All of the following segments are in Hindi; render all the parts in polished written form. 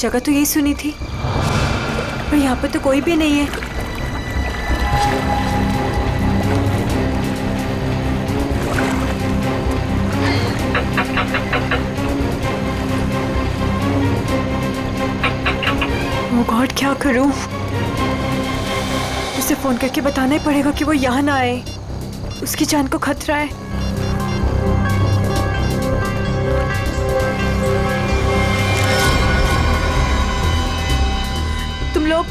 जगह तो यही सुनी थी, पर यहाँ पर तो कोई भी नहीं है। ओह गॉड, क्या करूं? उसे फोन करके बताना ही पड़ेगा कि वो यहाँ ना आए, उसकी जान को खतरा है। तुम लोग,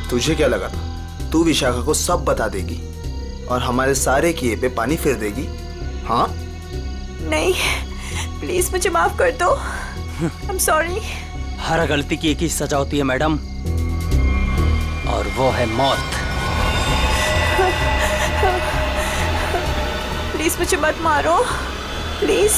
तुझे क्या लगा था तू विशाखा को सब बता देगी और हमारे सारे किए पे पानी फेर देगी? हाँ नहीं, प्लीज मुझे माफ कर दो। I am sorry. हर गलती की एक ही सजा होती है मैडम, और वो है मौत। प्लीज मुझे मत मारो, प्लीज।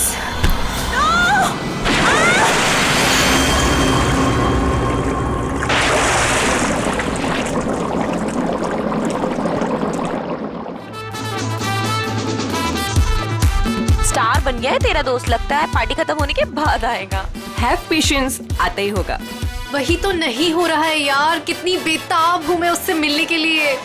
स्टार बन गया है तेरा दोस्त, लगता है पार्टी खत्म होने के बाद आएगा। हैव पेशेंस, आता ही होगा। वही तो नहीं हो रहा है यार, कितनी बेताब हूँ मैं उससे मिलने के लिए।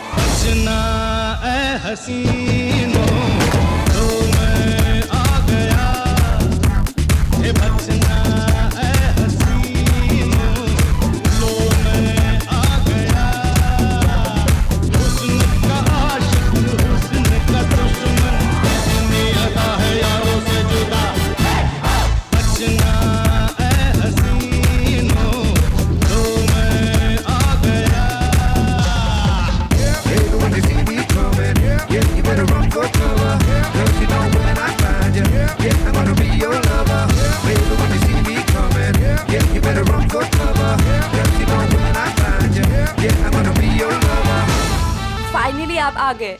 फाइनली आप आ गए।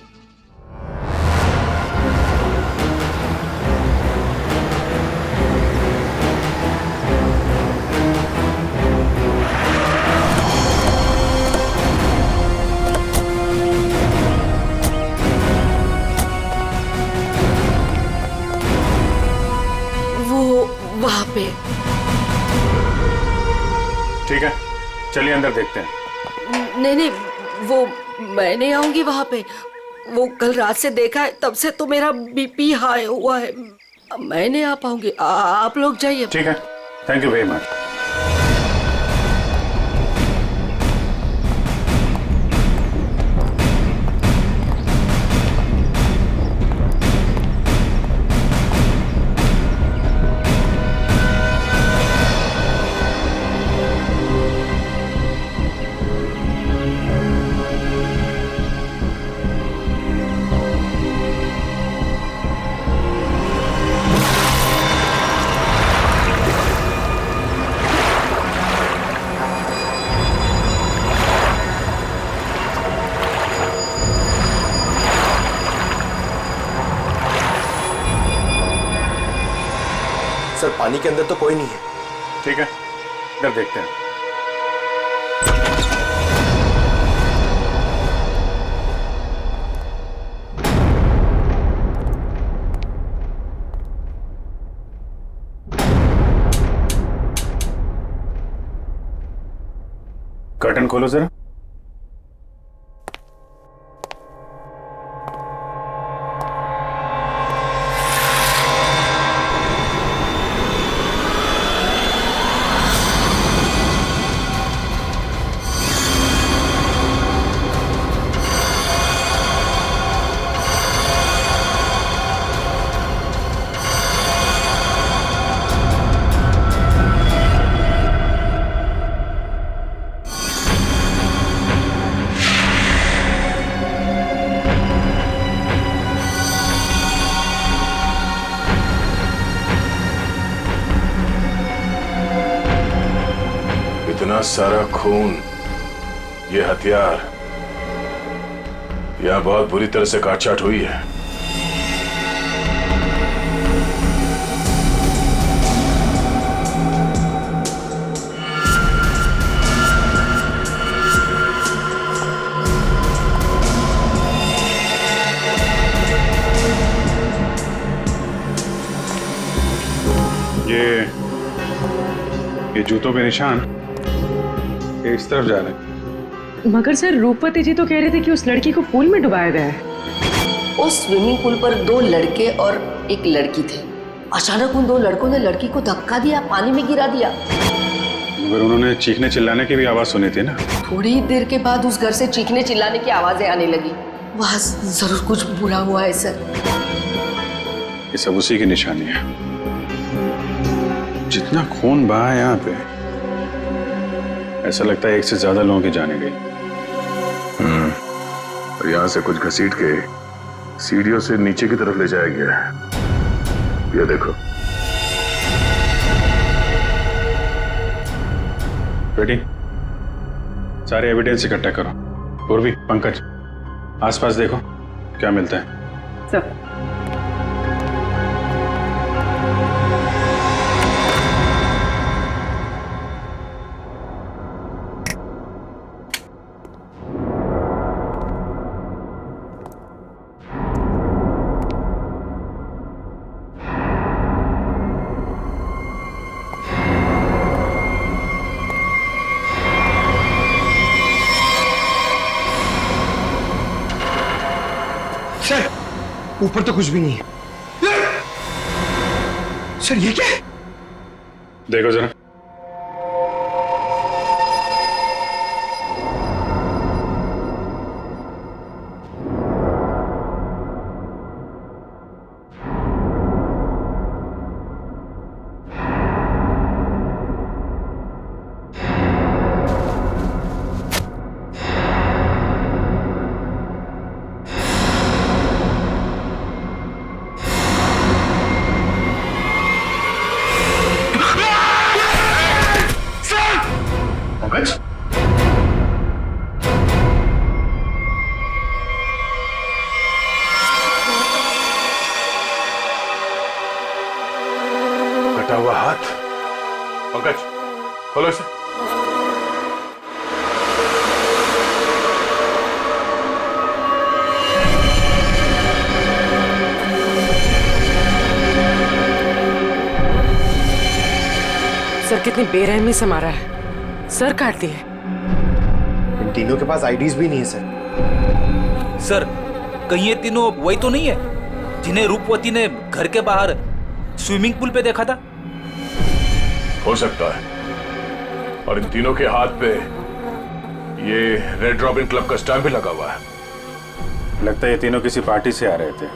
वो वहाँ पे। ठीक है, चलिए अंदर देखते हैं। नहीं नहीं, वो मैं नहीं आऊंगी वहाँ पे। वो कल रात से देखा है, तब से तो मेरा बीपी हाई हुआ है। मैं नहीं आ पाऊंगी, आप लोग जाइए। ठीक है, thank you very much. Sir, पानी के अंदर तो कोई नहीं है। ठीक है, इधर देखते हैं। कर्टन खोलो जरा। इतना सारा खून, ये हथियार, यह बहुत बुरी तरह से काटछाट हुई है। ये जूतों पे निशान ये इस तरफ जा रहे हैं। मगर सर रूपवती जी तो कह रहे थे कि उस लड़की को पूल में डुबाया गया है। उस स्विमिंग पूल पर 2 लड़के और एक लड़की थे। अचानक उन 2 लड़कों ने लड़की को धक्का दिया, पानी में गिरा दिया। मगर उन्होंने चीखने चिल्लाने की भी आवाज सुनी थी ना। थोड़ी देर के बाद उस घर से चीखने चिल्लाने की आवाजें आने लगी। वहां जरूर कुछ बुरा हुआ है सर। ये सब उसी की निशानी है। जितना खून बहा है यहाँ पे, ऐसा लगता है 1 से ज्यादा लोगों की जाने गई। और यहाँ से कुछ घसीट के सीढ़ियों से नीचे की तरफ ले जाया गया है। ये देखो। बेटी, सारे एविडेंस इकट्ठा करो। पूर्वी, पंकज, आसपास देखो क्या मिलता है। सर ऊपर तो कुछ भी नहीं है। सर ये क्या है? देखो जरा। कटा हुआ हाथ। पंकज, खोलो इसे। सर कितनी बेरहमी से मारा है। सर काट दिए। इन तीनों के पास आईडीज भी नहीं है सर। सर कहीं ये तीनों वही तो नहीं है जिन्हें रूपवती ने घर के बाहर स्विमिंग पूल पे देखा था? हो सकता है। और इन तीनों के हाथ पे ये रेड रॉबिन क्लब का स्टैम्प भी लगा हुआ है। लगता है ये तीनों किसी पार्टी से आ रहे थे।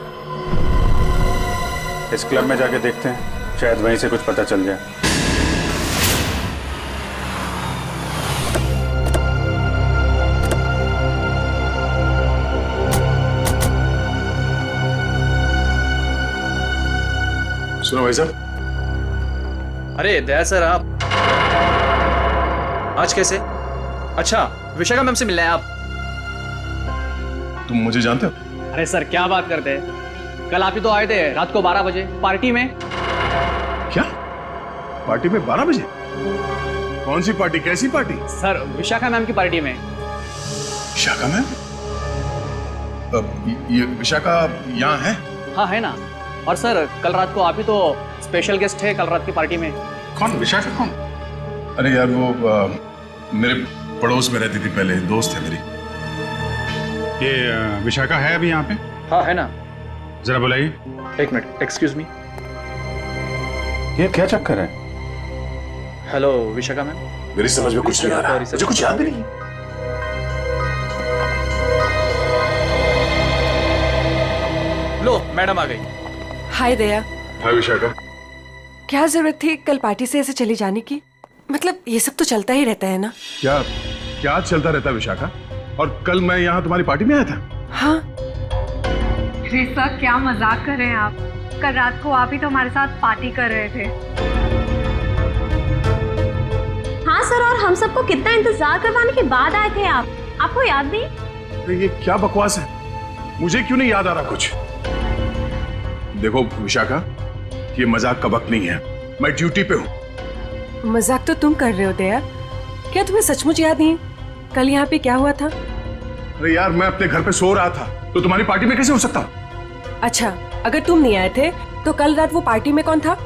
इस क्लब में जाके देखते हैं, शायद वहीं से कुछ पता चल जाए। सुनो भाई साहब। अरे दया सर, आप आज कैसे? अच्छा, विशाखा मैम से मिलना है आप? तुम मुझे जानते हो? अरे सर क्या बात करते हैं, कल आप ही तो आए थे रात को 12 बजे पार्टी में। क्या पार्टी में 12 बजे? कौन सी पार्टी, कैसी पार्टी? सर विशाखा मैम की पार्टी में। विशाखा मैम? ये विशाखा यहाँ है? हाँ है ना। और सर कल रात को आप ही तो स्पेशल गेस्ट है कल रात की पार्टी में। कौन विशाखा? कौन? अरे यार वो मेरे पड़ोस में रहती थी पहले, दोस्त है मेरी। ये विशाखा है अभी यहाँ पे? हाँ है ना। जरा बुलाइए। 1 मिनट, एक्सक्यूज मी। ये क्या चक्कर है? Hello Vishakha ma'am. मेरी समझ में कुछ नहीं आ रहा, मुझे कुछ याद भी नहीं। लो मैडम आ गई। हाय दया। हाय विशाखा। क्या जरूरत थी कल पार्टी से ऐसे चले जाने की? मतलब ये सब तो चलता ही रहता है ना। क्या क्या चलता रहता विशाखा? और कल मैं यहाँ तुम्हारी पार्टी में आया था। हाँ। अरे सर क्या मजाक कर रहे हैं आप? कल रात को आप ही तो हमारे साथ पार्टी कर रहे थे। हाँ सर, और हम सबको कितना इंतजार करवाने के बाद आए थे आप, आपको याद नहीं? अरे ये क्या बकवास है, मुझे क्यों नहीं याद आ रहा कुछ? देखो विशाखा, ये मजाक का वक्त नहीं है, मैं ड्यूटी पे हूँ। मजाक तो तुम कर रहे हो दया। क्या तुम्हें सचमुच याद नहीं कल यहाँ पे क्या हुआ था? अरे यार मैं अपने घर पे सो रहा था, तो तुम्हारी पार्टी में कैसे हो सकता? अच्छा, अगर तुम नहीं आए थे तो कल रात वो पार्टी में कौन था?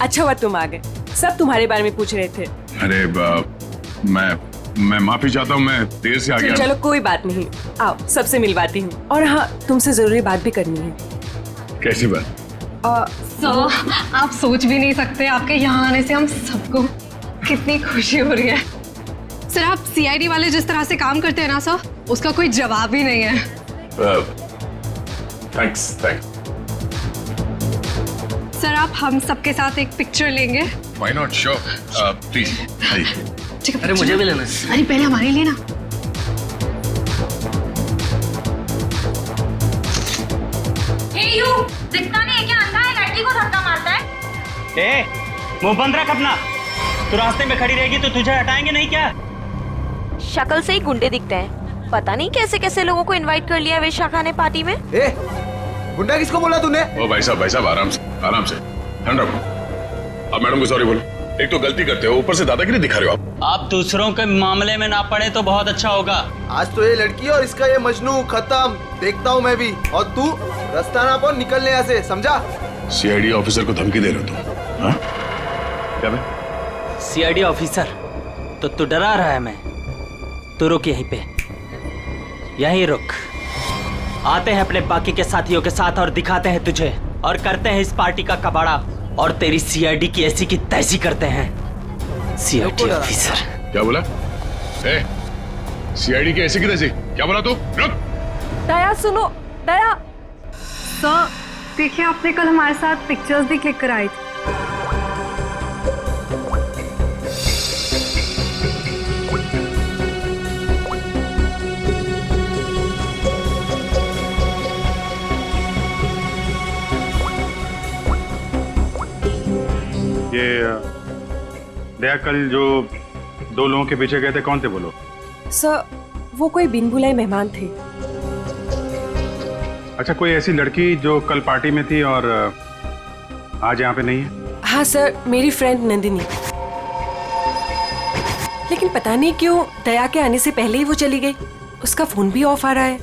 अच्छा हुआ तुम आ गए, सब तुम्हारे बारे में पूछ रहे थे। अरे मैं माफी चाहता हूँ, मैं देर से आ गया। चलो कोई बात नहीं, आओ सबसे मिलवाती हूँ। और हाँ, तुमसे जरूरी बात भी करनी है। कैसी बात? सर, आप सोच भी नहीं सकते आपके यहाँ आने से हम सबको कितनी खुशी हो रही है। सर, आप सीआईडी वाले जिस तरह से काम करते हैं ना सर, उसका कोई जवाब ही नहीं है। थैंक्स। सर, आप हम सबके साथ एक पिक्चर लेंगे? Why not? Sure. Please. ठीक है। अरे मुझे भी लेना। अरे पहले हमारे लिए ना। दिखता नहीं है क्या? अंधा है, लड़की को धक्का मारता है। मुंह बंद रख अपना। तू रास्ते में खड़ी रहेगी तो तुझे हटाएंगे नहीं क्या? शक्ल से ही गुंडे दिखते हैं, पता नहीं कैसे कैसे लोगों को इनवाइट कर लिया विशाखा ने पार्टी में। गुंडा किसको बोला तूने? ओ भाई साहब आराम से ठंड रखो। अब मैडम को सॉरी बोलो। एक तो गलती करते हो, ऊपर से दादागिरी दिखा रहे हो आप। आप दूसरों के मामले में ना पड़े तो बहुत अच्छा होगा। आज तो ये लड़की और इसका ये मजनू खत्म, देखता हूँ मैं भी। और तू रास्ता ना पाओ निकलने यहाँ से, समझा? सीआईडी ऑफिसर को धमकी दे रहे हो तुम? हाँ? क्या बे? सीआईडी ऑफिसर तो तू डरा रहा है? मैं तू रुक यहीं पे, यहीं रुक। आते हैं अपने बाकी के साथियों के साथ और दिखाते हैं तुझे, और करते हैं इस पार्टी का कबाड़ा, और तेरी सीआईडी की ऐसी की तैसी करते हैं। सीआईडी ऑफिसर क्या बोला? सीआईडी की ऐसी की तैसी क्या बोला तू? रुक। दया सुनो, दया। सर, देखिए आपने कल हमारे साथ पिक्चर्स भी क्लिक कराई थी। ये दया कल जो 2 लोगों के पीछे गए थे, कौन थे वो लोग? सर, वो कोई बिन बुलाए मेहमान थे। अच्छा, कोई ऐसी लड़की जो कल पार्टी में थी और आज यहाँ पे नहीं है? हाँ सर, मेरी फ्रेंड नंदिनी। लेकिन पता नहीं क्यों दया के आने से पहले ही वो चली गई। उसका फोन भी ऑफ आ रहा है।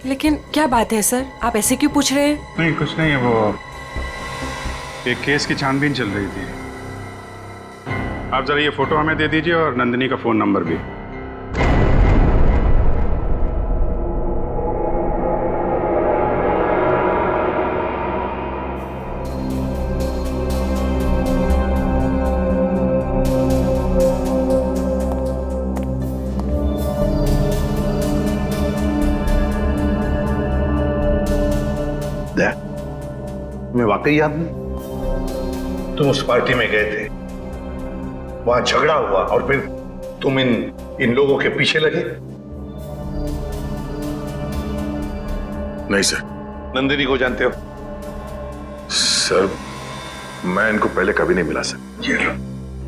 लेकिन क्या बात है सर, आप ऐसे क्यों पूछ रहे हैं? नहीं, कुछ नहीं है। वो एक केस की छानबीन चल रही थी। आप जरा ये फोटो हमें दे दीजिए और नंदिनी का फोन नंबर भी। दया, तुम्हें वाकई याद नहीं? तुम उस पार्टी में गए थे, वहां झगड़ा हुआ और फिर तुम इन लोगों के पीछे लगे? नहीं सर। नंदिनी को जानते हो? सर, मैं इनको पहले कभी नहीं मिला सर। ये लो।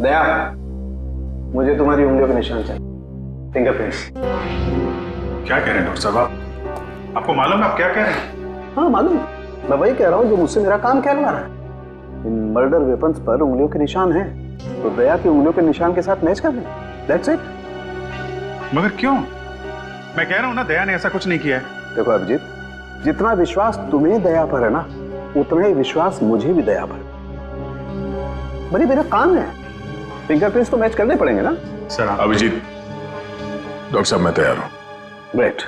दया, मुझे तुम्हारी उंगलियों के निशान चाहिए, फिंगरप्रिंट्स। क्या कह रहे हैं डॉक्टर साहब आप? आपको मालूम है आप क्या कह रहे हैं? हाँ मालूम, मैं वही कह रहा हूँ जो मुझसे मेरा काम कहलवा रहा है। इन मर्डर वेपन्स पर उंगलियों के निशान हैं, तो दया की उंगलियों के निशान के साथ मैच कर दें। That's it. मगर क्यों? मैं कह रहा हूँ ना, दया ने ऐसा कुछ नहीं किया है। देखो अभिजीत, जितना विश्वास तुम्हें दया पर है ना, उतना ही विश्वास मुझे भी दया पर। बड़ी मेरा काम है, फिंगरप्रिंट्स तो मैच करने पड़ेंगे ना सर। अभिजीत, डॉक्टर साहब मैं तैयार हूँ। ग्रेट।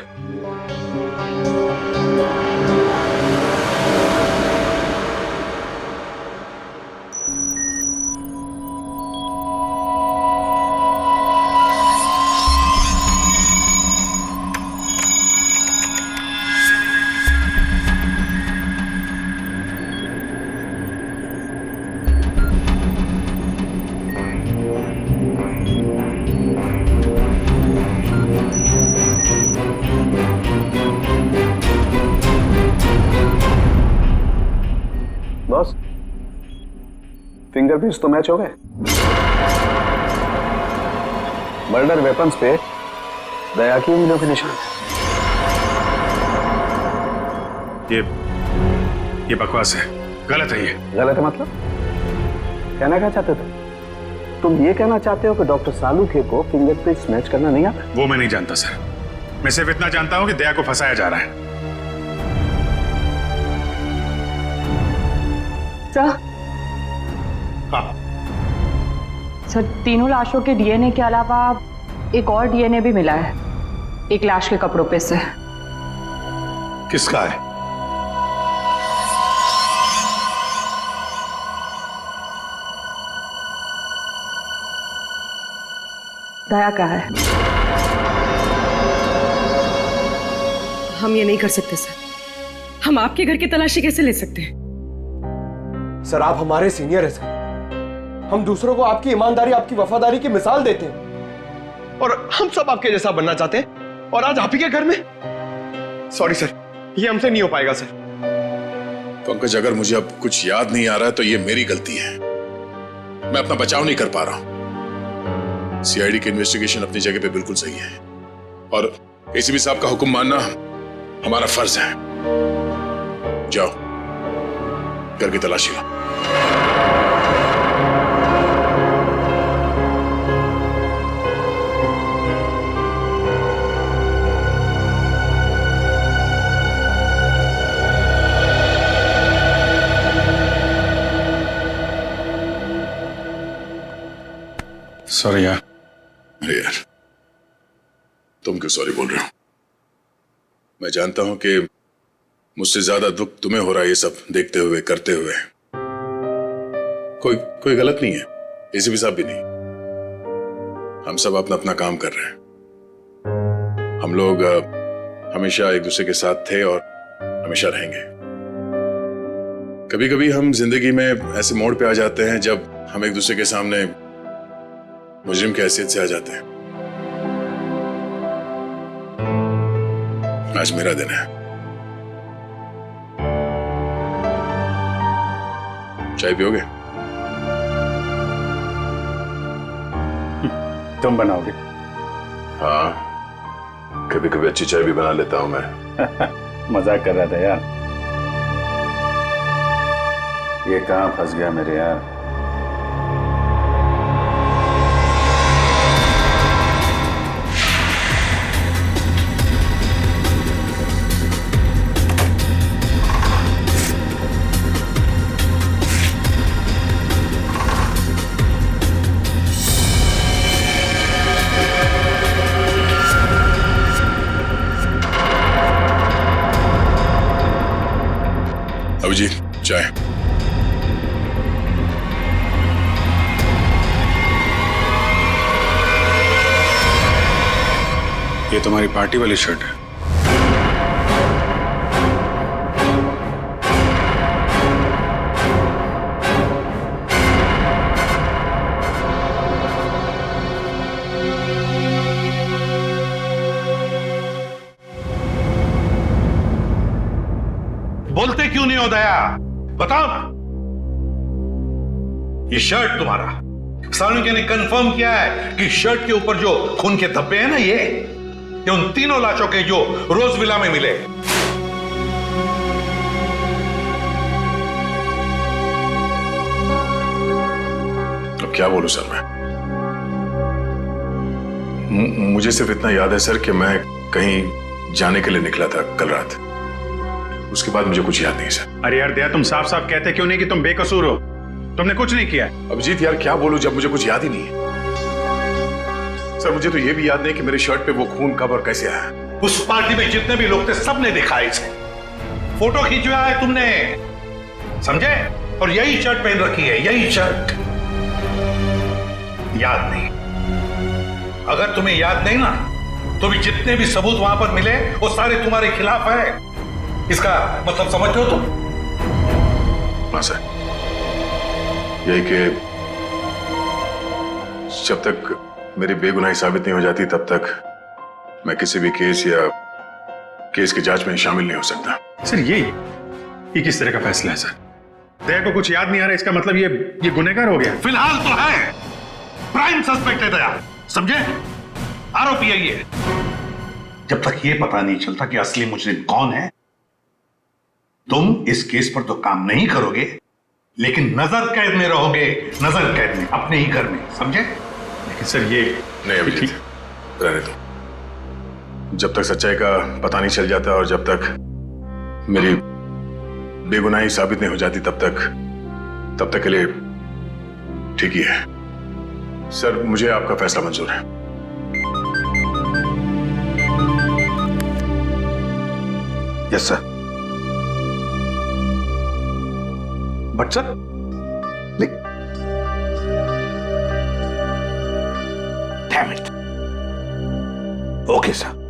बॉस, फिंगरप्रिंट्स तो मैच हो गए। मर्डर वेपन्स पे दया की उंगलियों के निशान। ये बकवास है, गलत है। ये गलत है मतलब? कहना क्या चाहते थे तुम? ये कहना चाहते हो कि डॉक्टर सालुखे को फिंगरप्रिंट्स मैच करना नहीं आता? वो मैं नहीं जानता सर। मैं सिर्फ इतना जानता हूं कि दया को फंसाया जा रहा है। सर हाँ सर, तीनों लाशों के डीएनए के अलावा एक और डीएनए भी मिला है, एक लाश के कपड़ों पे से। किसका है? दया का है। हम ये नहीं कर सकते सर। हम आपके घर की तलाशी कैसे ले सकते हैं? सर आप हमारे सीनियर हैं सर। हम दूसरों को आपकी ईमानदारी, आपकी वफादारी की मिसाल देते हैं और हम सब आपके जैसा बनना चाहते हैं, और आज आप ही के घर में। सॉरी सर, ये हमसे नहीं हो पाएगा सर। पंकज, अगर मुझे अब कुछ याद नहीं आ रहा है तो ये मेरी गलती है। मैं अपना बचाव नहीं कर पा रहा हूं। सीआईडी की इन्वेस्टिगेशन अपनी जगह पे बिल्कुल सही है और एसीपी साहब का हुक्म मानना हमारा फर्ज है। जाओ, घर की तलाशी लो। सॉरी यार। अरे यार, तुम क्यों सॉरी बोल रहे हो? मैं जानता हूं कि मुझसे ज्यादा दुख तुम्हें हो रहा है ये सब देखते हुए, करते हुए। कोई गलत नहीं है, एसीपी साहब भी नहीं। हम सब अपना अपना काम कर रहे हैं। हम लोग हमेशा एक दूसरे के साथ थे और हमेशा रहेंगे। कभी कभी हम जिंदगी में ऐसे मोड़ पे आ जाते हैं जब हम एक दूसरे के सामने मुजरिम की हैसियत से आ जाते हैं। आज मेरा दिन है। चाय पियोगे? तुम बनाओगे? हाँ, कभी कभी अच्छी चाय भी बना लेता हूं मैं। मजाक कर रहा था यार। ये कहां फंस गया मेरे यार। अभिजीत, चाय। ये तुम्हारी पार्टी वाली शर्ट है। बोलते क्यों नहीं हो दया? बताओ ना। ये शर्ट तुम्हारा, सानुके ने कंफर्म किया है कि शर्ट के ऊपर जो खून के धब्बे हैं ना, ये उन तीनों लाशों के जो रोज विला में मिले। अब क्या बोलूं सर मैं? मुझे सिर्फ इतना याद है सर कि मैं कहीं जाने के लिए निकला था कल रात। उसके बाद मुझे कुछ याद नहीं सर। अरे यार दया, तुम साफ साफ कहते क्यों नहीं कि तुम बेकसूर हो? तुमने कुछ नहीं किया। अभिजीत यार, क्या बोलूं जब मुझे कुछ याद ही नहीं है। सर मुझे तो ये भी याद नहीं कि मेरी शर्ट पे वो खून कब और कैसे आया। उस पार्टी में जितने भी लोग थे सबने देखा इसे। फोटो खींचवाया है तुमने, समझे? और यही शर्ट पहन रखी है, यही शर्ट। याद नहीं? अगर तुम्हें याद नहीं ना, तो भी जितने भी सबूत वहां पर मिले वो सारे तुम्हारे खिलाफ है। इसका मतलब समझते हो तुम? हाँ सर, यही कि जब तक मेरी बेगुनाही साबित नहीं हो जाती तब तक मैं किसी भी केस या केस की जांच में शामिल नहीं हो सकता। सर ये किस तरह का फैसला है सर? दया को कुछ याद नहीं आ रहा, इसका मतलब ये गुनहगार हो गया? फिलहाल तो है, प्राइम सस्पेक्ट है दया, समझे? आरोपी है ये। जब तक ये पता नहीं चलता कि असली मुजरिम कौन है, तुम इस केस पर तो काम नहीं करोगे, लेकिन नजर कैद में रहोगे, नजर कैद में, अपने ही घर में, समझे? लेकिन सर ये नहीं अभिजीत, रहने दो। जब तक सच्चाई का पता नहीं चल जाता और जब तक मेरी बेगुनाही साबित नहीं हो जाती तब तक तब तक के लिए ठीक ही है। सर, मुझे आपका फैसला मंजूर है। Yes sir. But sir, damn it. Okay sir.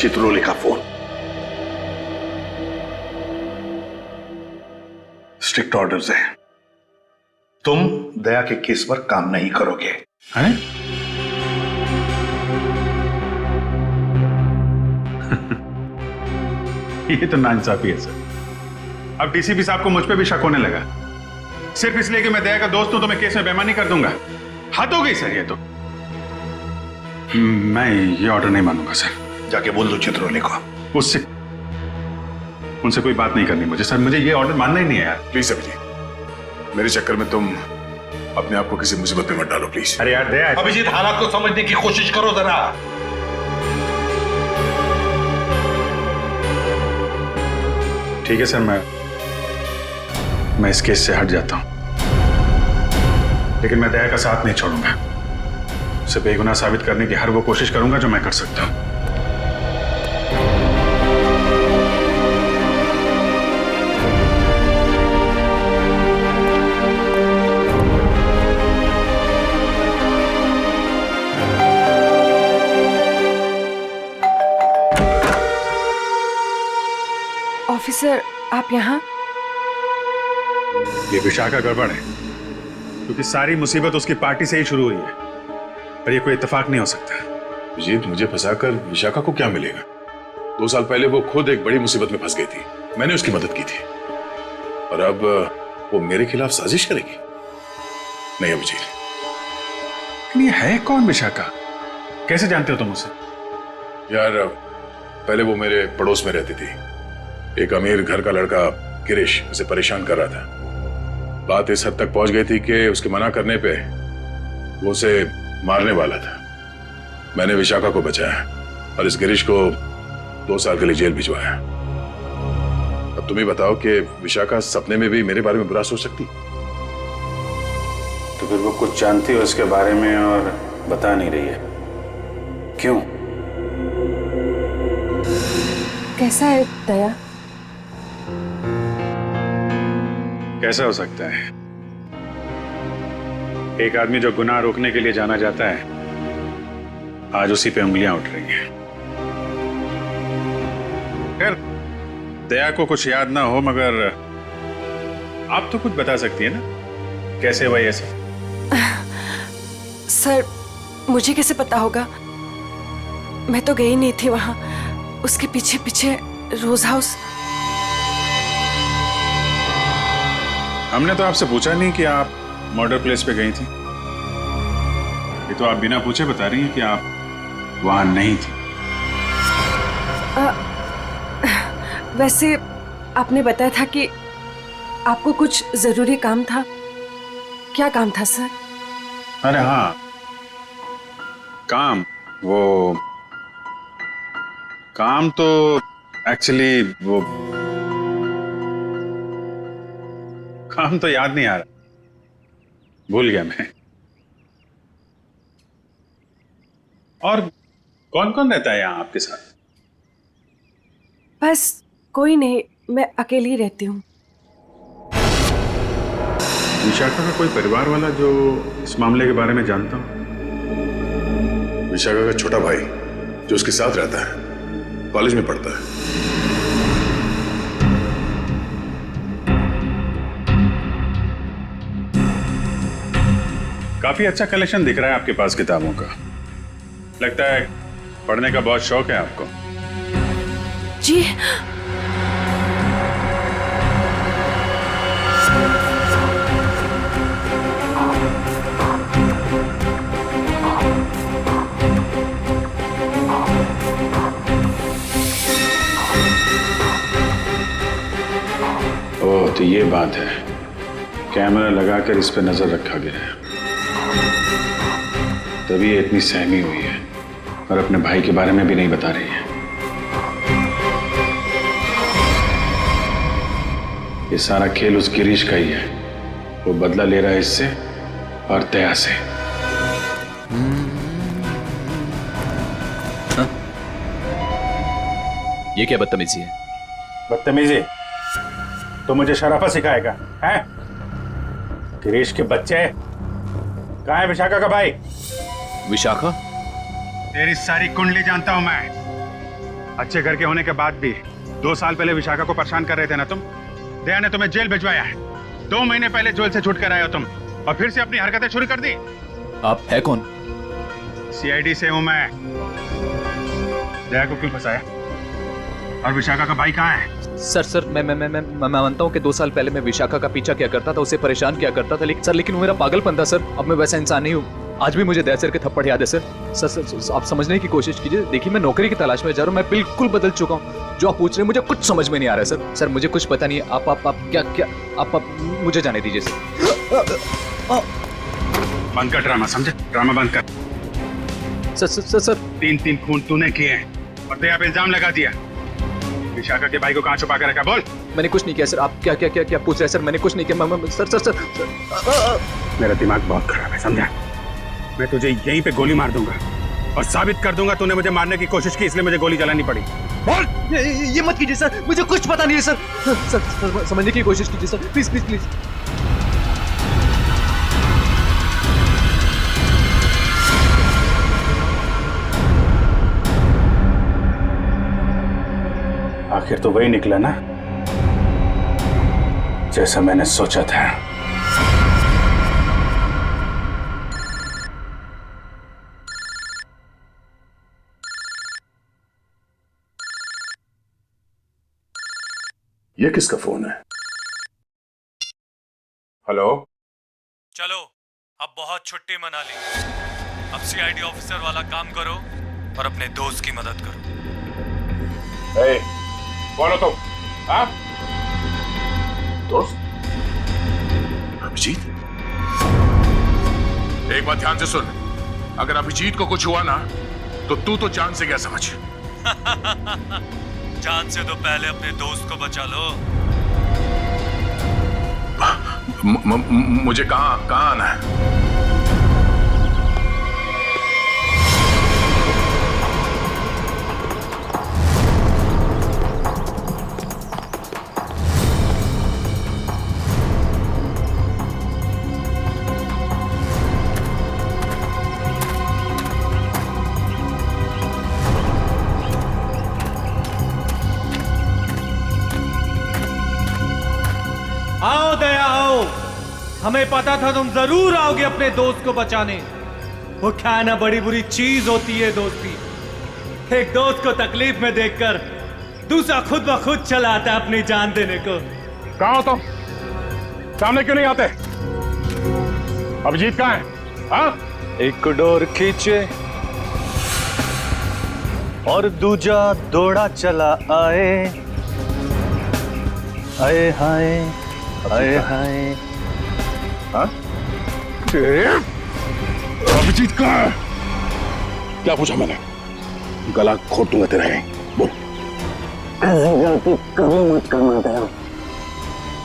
Chitrole का फोन। स्ट्रिक्ट ऑर्डर्स है, तुम दया के केस पर काम नहीं करोगे। हैं? ये तो नाइंसाफी है सर। अब डीसीपी साहब को मुझ पे भी शक होने लगा, सिर्फ इसलिए कि मैं दया का दोस्त हूं तो मैं केस में बेईमानी कर दूंगा। हद हो गई सर ये तो। मैं ये ऑर्डर नहीं मानूंगा सर। जाके बोल दो चित्रोले को। उनसे कोई बात नहीं करनी मुझे सर, मुझे ये ऑर्डर मानना ही नहीं है यार। प्लीज अभिजीत, मेरे चक्कर में तुम अपने आप को किसी मुसीबत में मत डालो प्लीज। अरे यार दया। अभिजीत, हालात को समझने की कोशिश करो जरा। ठीक है सर, मैं इस केस से हट जाता हूं, लेकिन मैं दया का साथ नहीं छोड़ूंगा। उसे बेगुनाह साबित करने की हर वो कोशिश करूंगा जो मैं कर सकता हूं। ऑफिसर, आप यहाँ? ये विशाखा गड़बड़ है, क्योंकि सारी मुसीबत उसकी पार्टी से ही शुरू हुई है, पर ये कोई इत्तेफाक नहीं हो सकता। अभिजीत, मुझे फंसाकर विशाखा को क्या मिलेगा? 2 साल पहले वो खुद एक बड़ी मुसीबत में फंस गई थी, मैंने उसकी मदद की थी, और अब वो मेरे खिलाफ साजिश करेगी? नहीं अभिजीत। लेकिन ये है कौन विशाखा? कैसे जानते हो तुम उसे? यार, पहले वो मेरे पड़ोस में रहती थी। एक अमीर घर का लड़का गिरीश उसे परेशान कर रहा था। बात इस हद तक पहुंच गई थी कि उसके मना करने पे वो उसे मारने वाला था। मैंने विशाखा को बचाया और इस गिरीश को 2 साल के लिए जेल भिजवाया। अब तुम ही बताओ कि विशाखा सपने में भी मेरे बारे में बुरा सोच सकती? तो फिर वो कुछ जानती है उसके बारे में और बता नहीं रही है, क्यों? कैसा है दया? कैसा हो सकता है? एक आदमी जो गुनाह रोकने के लिए जाना जाता है, आज उसी पे उंगलियां उठ रही हैं। खैर, दया को कुछ याद ना हो, मगर आप तो कुछ बता सकती है ना, कैसे हुआ ये सब? सर, मुझे कैसे पता होगा? मैं तो गई नहीं थी वहां। उसके पीछे पीछे रोज हाउस। हमने तो आपसे पूछा नहीं कि आप मर्डर प्लेस पे गई थी। ये तो आप बिना पूछे बता रही हैं कि आप वहां नहीं थी। वैसे आपने बताया था कि आपको कुछ जरूरी काम था। क्या काम था सर? अरे हाँ, काम तो एक्चुअली वो काम तो याद नहीं आ रहा, भूल गया मैं। और कौन कौन रहता है यहाँ आपके साथ? बस कोई नहीं, मैं अकेली रहती हूँ। विशाखा का कोई परिवार वाला जो इस मामले के बारे में जानता हो? विशाखा का छोटा भाई जो उसके साथ रहता है, कॉलेज में पढ़ता है। काफी अच्छा कलेक्शन दिख रहा है आपके पास किताबों का। लगता है पढ़ने का बहुत शौक है आपको। जी। ओह, तो ये बात है, कैमरा लगाकर इस पे नजर रखा गया है, तभी ये इतनी सहमी हुई है और अपने भाई के बारे में भी नहीं बता रही है। ये सारा खेल उस गिरीश का ही है। वो बदला ले रहा है इससे और दया से। ये क्या बदतमीजी है? बदतमीजी? तो मुझे शराफत सिखाएगा हैं? गिरीश के बच्चे कहाँ है? विशाखा का भाई। विशाखा? तेरी सारी कुंडली जानता हूं मैं। अच्छे घर के होने के बाद भी 2 साल पहले विशाखा को परेशान कर रहे थे ना तुम। दया ने तुम्हें जेल भिजवाया है। 2 महीने पहले जेल से छूट कर आए हो तुम और फिर से अपनी हरकतें शुरू कर दी। आप है कौन? सीआईडी से हूं मैं। दया को क्यों फंसाया? और विशाखा का भाई कहाँ है? सर मैं मानता हूँ कि 2 साल पहले मैं विशाखा का पीछा किया करता था, उसे परेशान किया करता था, लेकिन वो मेरा पागलपन था सर। अब मैं वैसा इंसान नहीं हूँ। आज भी मुझे दया सर के थप्पड़ याद है सर। आप समझने की कोशिश कीजिए। देखिए, मैं नौकरी की तलाश में जा रहा हूँ। मैं बिल्कुल बदल चुका हूँ। जो आप पूछ रहे हैं मुझे कुछ समझ में नहीं आ रहा है सर। मुझे कुछ पता नहीं है। आप मुझे जाने दीजिए सर। बंद कर ड्रामा, समझे? ड्रामा बंद कर। सर 3 खून तूने किए हैं और दया पे इल्जाम लगा दिया। विशाखा के भाई को कहाँ छुपा कर रखा? बोल। मैंने कुछ नहीं किया सर। आप क्या पूछ रहे हैं सर? मैंने कुछ नहीं किया सर। मेरा दिमाग बहुत खराब है, समझा? मैं तुझे यहीं पे गोली मार दूंगा और साबित कर दूंगा तूने मुझे मारने की कोशिश की, इसलिए मुझे गोली चलानी पड़ी। बोल। ये मत कीजिए सर, मुझे कुछ पता नहीं है सर। सर समझने की कोशिश कीजिए सर, प्लीज। आखिर तो वही निकला ना जैसा मैंने सोचा था। ये किसका फोन है? हेलो? चलो, अब बहुत छुट्टी मना ली। अब सीआईडी ऑफिसर वाला काम करो और अपने दोस्त की मदद करो। कौन हो तुम? हाँ? दोस्त? अभिजीत? एक बात ध्यान से सुन। अगर अभिजीत को कुछ हुआ ना तो तू तो जान से गया समझ। जान से तो पहले अपने दोस्त को बचा लो। मुझे कहाँ आना है? आओ दया आओ। हमें पता था तुम जरूर आओगे अपने दोस्त को बचाने। वो क्या ना बड़ी बुरी चीज होती है दोस्ती। एक दोस्त को तकलीफ में देखकर दूसरा खुद ब खुद चला आता है अपनी जान देने को। कहाँ हो तुम? सामने क्यों नहीं आते? अभिजीत कहाँ है? हाँ? एक डोर खींचे और दूजा दौड़ा चला आए। आए हाय हाय हाय। हाँ? अभिजीत कहाँ है? क्या पूछा मैंने? गला घोट दूंगा तेरा। बोल। ऐसी गलती कभी मत करना दया,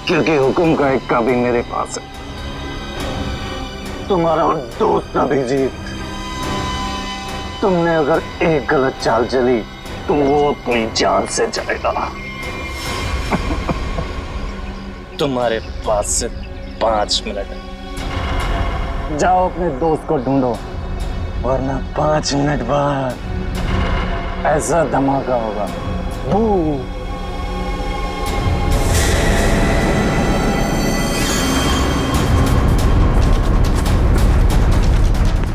क्योंकि हुक्म का एक कभी मेरे पास है। तुम्हारा दोस्त अभिजीत, तुमने अगर एक गलत चाल चली तो वो अपनी जान से जाएगा। तुम्हारे पास से 5 मिनट। जाओ अपने दोस्त को ढूंढो, वरना 5 मिनट बाद ऐसा धमाका होगा। बू।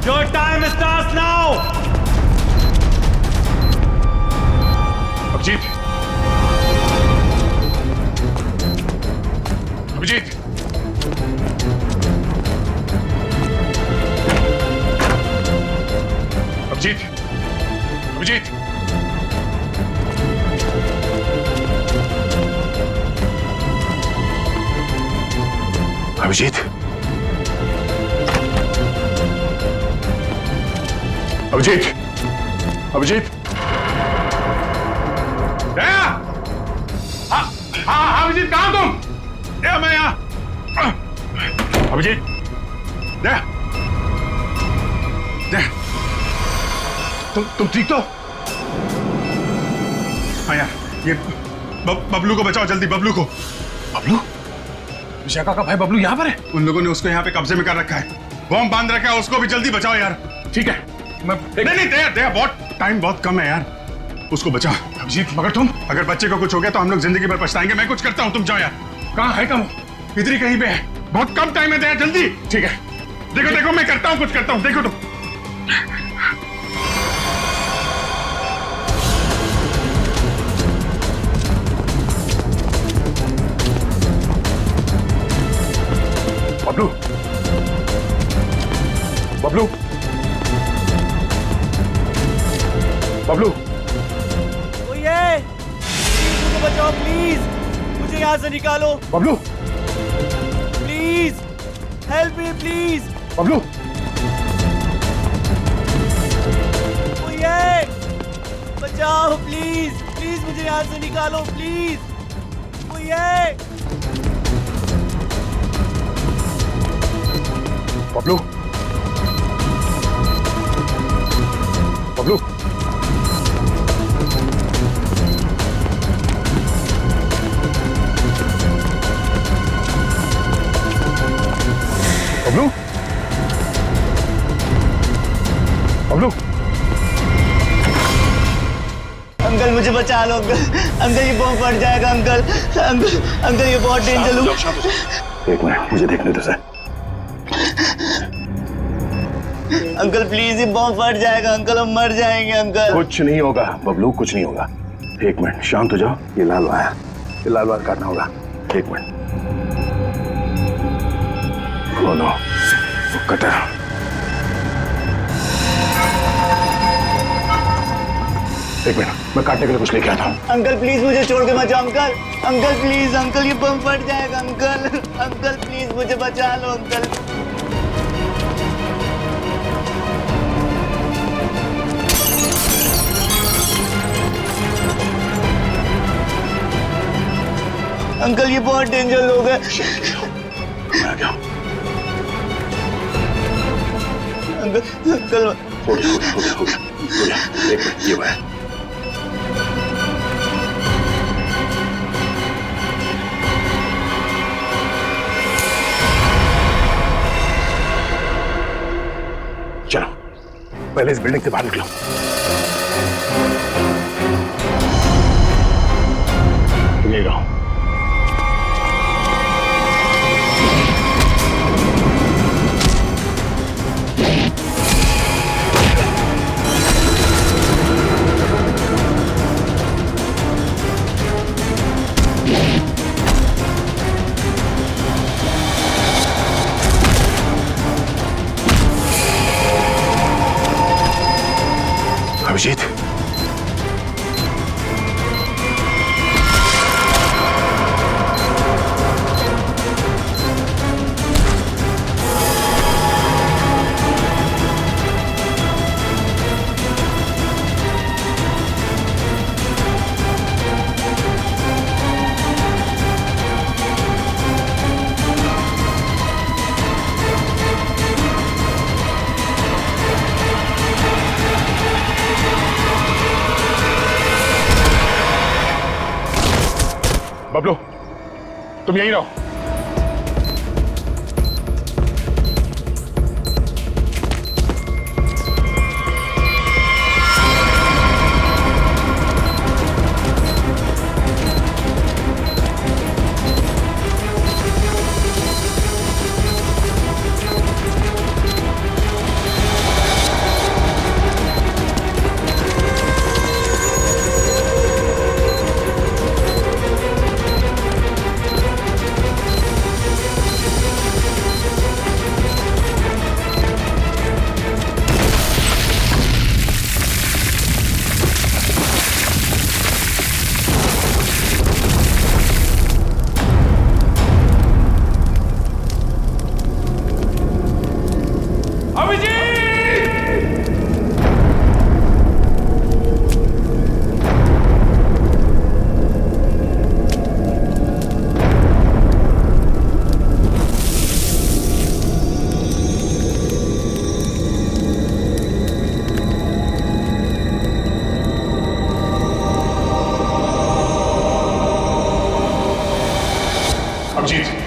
Your time starts now. Abhijit, Abhijit, Abhijit, Abhijit, Abhijit, Abhijit, Abhijit, हाँ, अभिजीत कहाँ तुम? दया मैं यहाँ। अभिजीत दया, दया तुम ठीक तो? हाँ यार, ये बबलू को बचाओ जल्दी, बबलू को। बबलू? विशाखा का भाई बबलू यहाँ पर है? उन लोगों ने उसको यहाँ पे कब्जे में कर रखा है, बॉम्ब बांध रखा है, उसको भी जल्दी बचाओ यार। ठीक है, मैं नहीं दया बहुत टाइम बहुत कम है यार, उसको बचाओ। अभिजीत मगर तुम, अगर बच्चे को कुछ हो गया तो हम लोग जिंदगी भर पछताएंगे। मैं कुछ करता हूँ, तुम जाओ यार। कहाँ है कम? इधर ही कहीं पे है, बहुत कम टाइम है दया, जल्दी। ठीक है, देखो देखो मैं करता हूँ, कुछ करता हूँ, देखो तुम। बबलू, बबलू, बबलू, मुझे बचाओ प्लीज, मुझे यहाँ से निकालो। Bablu, please help me please. Bablu, बचाओ प्लीज, प्लीज मुझे यहाँ से निकालो प्लीज। बबलू, बबलू, बबलू, बबलू, अंकल मुझे बचा लो अंकल, अंकल ये बॉम्ब फट जाएगा अंकल, अंकल अंकल ये बहुत डेंजर है। एक मिनट मुझे देखने दो सर। अंकल प्लीज ये बॉम्ब फट जाएगा अंकल, हम मर जाएंगे अंकल। कुछ नहीं होगा बबलू, कुछ नहीं होगा। एक मिनट शांत हो जाओ, ये लाल वायर, ये लाल वायर काटना होगा। एक मिनट, लो लो कटर। एक मिनट मैं काटने के लिए कुछ लेके आता हूँ। अंकल प्लीज मुझे छोड़ के बचाओ अंकल, अंकल प्लीज अंकल ये बम फट जाएगा अंकल, अंकल प्लीज मुझे बचा लो अंकल। अंकल ये बहुत डेंजर लोग हैं। मैं आ गया। अंकल अंकल हो गया, हो गया। एक मिनट ये वायर। चलो पहले इस बिल्डिंग से बाहर निकलो। ये रहो। अभिजीत, बबलू तुम यहीं रहो। अभिजीत,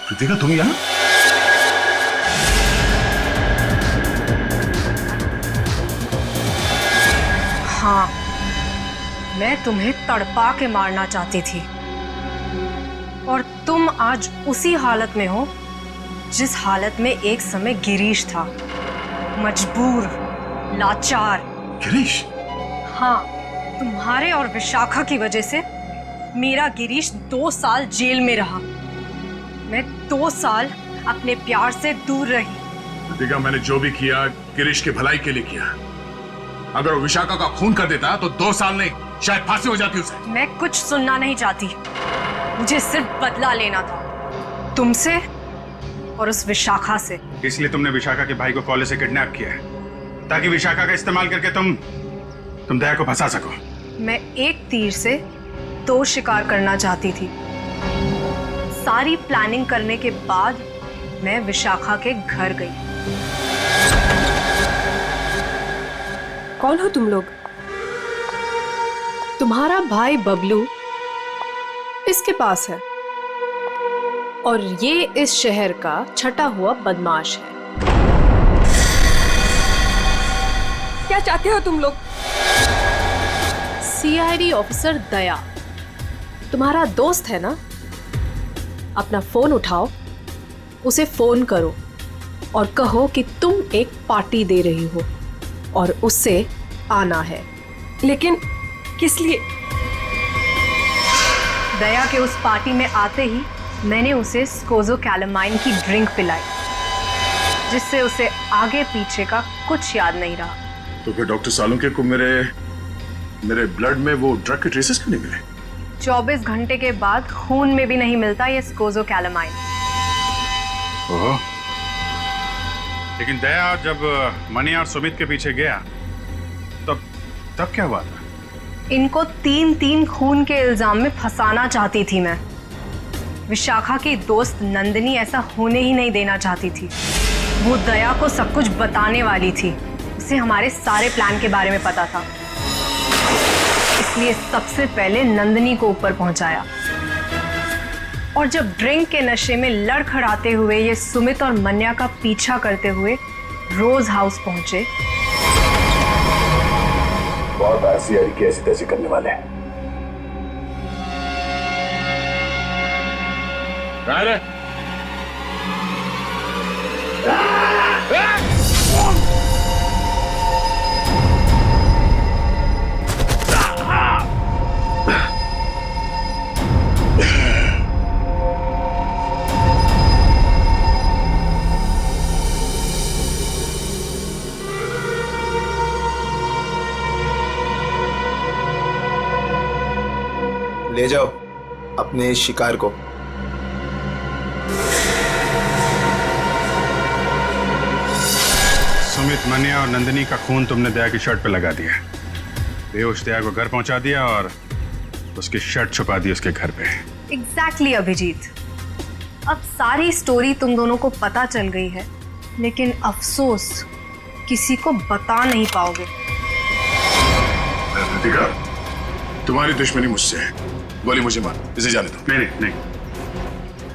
कृतिका तुम यहाँ? हाँ, मैं तुम्हें तड़पा के मारना चाहती थी और तुम आज उसी हालत में हो जिस हालत में एक समय गिरीश था, मजबूर, लाचार। गिरीश? हाँ, तुम्हारे और विशाखा की वजह से मेरा गिरीश 2 साल जेल में रहा। मैं 2 साल अपने प्यार से दूर रही। कृतिका, मैंने जो भी किया गिरीश की भलाई के लिए किया। अगर वो विशाखा का खून कर देता तो 2 साल नहीं, शायद फांसी हो जाती उसे। मैं कुछ सुनना नहीं चाहती, मुझे सिर्फ बदला लेना था, तुमसे और उस विशाखा से। इसलिए तुमने विशाखा के भाई को कॉलेज से किडनैप किया है ताकि विशाखा का इस्तेमाल करके तुम दया को फंसा सको। मैं एक तीर से 2 शिकार करना चाहती थी। सारी प्लानिंग करने के बाद मैं विशाखा के घर गई। कौन हो तुम लोग? तुम्हारा भाई बबलू इसके पास है और ये इस शहर का छटा हुआ बदमाश है। क्या चाहते हो तुम लोग? सीआईडी ऑफिसर दया तुम्हारा दोस्त है ना? अपना फोन उठाओ, उसे फोन करो और कहो कि तुम एक पार्टी दे रही हो और उससे आना है। लेकिन किस लिए? दया के उस पार्टी में आते ही मैंने उसे स्कोज़ोकैलामाइन की ड्रिंक पिलाई, जिससे उसे आगे पीछे का कुछ याद नहीं रहा। तो फिर डॉक्टर सालुंके को मेरे ब्लड में वो ड्रग के ट्रेसेस क्यों नहीं मिले? 24 घंटे के बाद खून में भी नहीं मिलता ये स्कोज़ोकैलामाइन। ओह, लेकिन दया जब मनी और सुमित के पीछे गया तब क्या हुआ था? इनको 3 खून के इल्जाम में फंसाना चाहती थी मैं। विशाखा की दोस्त नंदिनी ऐसा होने ही नहीं देना चाहती थी। वो दया को सब कुछ बताने वाली थी, उसे हमारे सारे प्लान के बारे में पता था। इसलिए सबसे पहले नंदिनी को ऊपर पहुंचाया और जब ड्रिंक के नशे में लड़खड़ाते हुए ये सुमित और मन्या का पीछा करते हुए रोज हाउस पहुंचे। बहुत सीआईडी की ऐसी तैसी करने वाले हैं। ले जाओ अपने शिकार को। सुमित, मन्या और नंदिनी का खून तुमने दया की शर्ट पे लगा दिया। बेहोश दया को घर पहुंचा दिया और उसकी शर्ट छुपा दी उसके घर पे। एग्जैक्टली अभिजीत, अब सारी स्टोरी तुम दोनों को पता चल गई है, लेकिन अफसोस किसी को बता नहीं पाओगे। कृतिका, तुम्हारी दुश्मनी मुझसे है। गोली मुझे मार, इसे जाने दो। नहीं,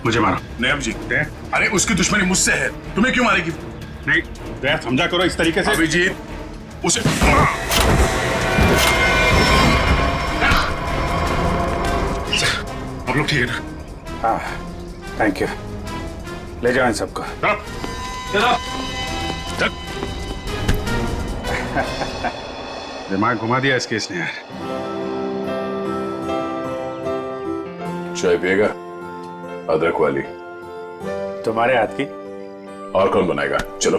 मुझे मारो। नहीं अभिजीत, अरे उसकी दुश्मनी मुझसे है, तुम्हें क्यों मारेगी? नहीं दया, समझा करो इस तरीके से। अभिजीत, उसे आप लोग ठीक है ना? हाँ, थैंक यू। ले जाओ इन सबको। दिमाग घुमा दिया इस केस ने यार। चाय पिएगा? अदरक वाली। तुम्हारे हाथ की। और कौन बनाएगा? चलो।